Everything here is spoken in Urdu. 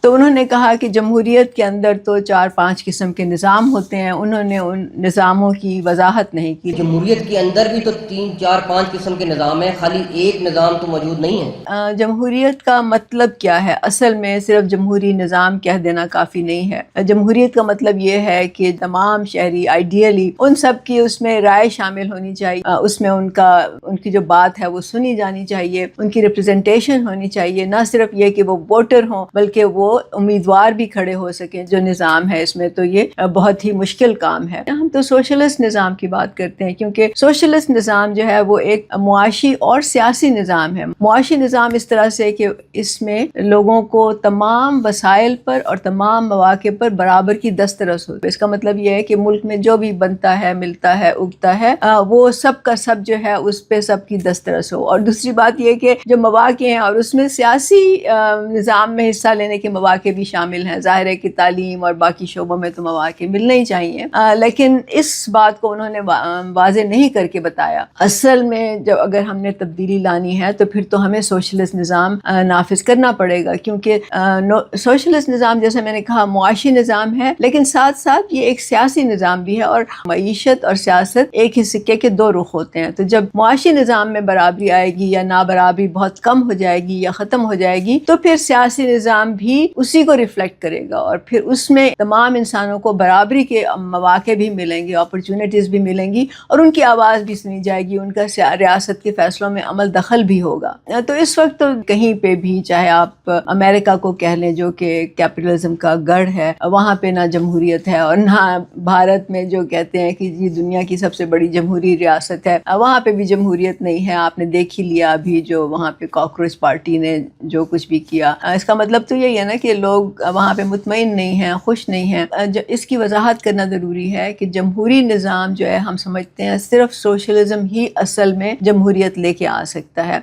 تو انہوں نے کہا کہ جمہوریت کے اندر تو 4-5 قسم کے نظام ہوتے ہیں، انہوں نے ان نظاموں کی وضاحت نہیں کی۔ جمہوریت کے اندر بھی تو 3-4-5 قسم کے نظام ہیں، خالی ایک نظام تو موجود نہیں ہے۔ جمہوریت کا مطلب کیا ہے؟ اصل میں صرف جمہوری نظام کہہ دینا کافی نہیں ہے۔ جمہوریت کا مطلب یہ ہے کہ تمام شہری آئیڈیلی ان سب کی اس میں رائے شامل ہونی چاہیے، اس میں ان کی جو بات ہے وہ سنی جانی چاہیے، ان کی ریپرزنٹیشن ہونی چاہیے، نہ صرف یہ کہ وہ ووٹر ہوں بلکہ وہ امیدوار بھی کھڑے ہو سکیں جو نظام ہے اس میں۔ تو یہ بہت ہی مشکل کام ہے۔ ہم تو سوشلسٹ نظام کی بات کرتے ہیں کیونکہ سوشلسٹ نظام جو ہے وہ ایک معاشی اور سیاسی نظام ہے۔ معاشی نظام اس طرح سے کہ اس میں لوگوں کو تمام وسائل پر اور تمام مواقع پر برابر کی دسترس ہو۔ اس کا مطلب یہ ہے کہ ملک میں جو بھی بنتا ہے، ملتا ہے، اگتا ہے، وہ سب کا سب جو ہے اس پہ سب کی دسترس ہو۔ اور دوسری بات یہ کہ جو مواقع ہیں اور اس میں سیاسی نظام میں حصہ لینے کے مواقع بھی شامل ہیں۔ ظاہر ہے کہ تعلیم اور باقی شعبوں میں تو مواقع ملنے ہی چاہیے، لیکن اس بات کو انہوں نے واضح نہیں کر کے بتایا۔ اصل میں جب اگر ہم نے تبدیلی لانی ہے تو پھر تو ہمیں سوشلسٹ نظام نافذ کرنا پڑے گا، کیونکہ سوشلسٹ نظام جیسے میں نے کہا معاشی نظام ہے، لیکن ساتھ ساتھ یہ ایک سیاسی نظام بھی ہے، اور معیشت اور سیاست ایک ہی سکے کے دو رخ ہوتے ہیں۔ تو جب معاشی نظام میں برابری آئے گی یا نابرابری بہت کم ہو جائے گی یا ختم ہو جائے گی تو پھر سیاسی نظام بھی اسی کو ریفلیکٹ کرے گا، اور پھر اس میں تمام انسانوں کو برابری کے مواقع بھی ملیں گے، اپرچونٹیز بھی ملیں گی، اور ان کی آواز بھی سنی جائے گی، ان کا ریاست کے فیصلوں میں عمل دخل بھی ہوگا۔ تو اس وقت تو کہیں پہ بھی، چاہے آپ امریکہ کو کہہ لیں جو کہ کیپٹلزم کا گڑھ ہے، وہاں پہ نہ جمہوریت ہے، اور نہ بھارت میں جو کہتے ہیں کہ یہ دنیا کی سب سے بڑی جمہوری ریاست ہے، وہاں پہ بھی جمہوریت نہیں ہے۔ آپ نے دیکھ ہی لیا ابھی جو وہاں پہ کاکروچ پارٹی نے جو کچھ بھی کیا۔ اس کا مطلب تو یہی ہے نا کہ لوگ وہاں پہ مطمئن نہیں ہیں، خوش نہیں ہیں۔ اس کی وضاحت کرنا ضروری ہے کہ جمہوری نظام جو ہے ہم سمجھتے ہیں صرف سوشلزم ہی اصل میں جمہوریت لے کے آ سکتا ہے۔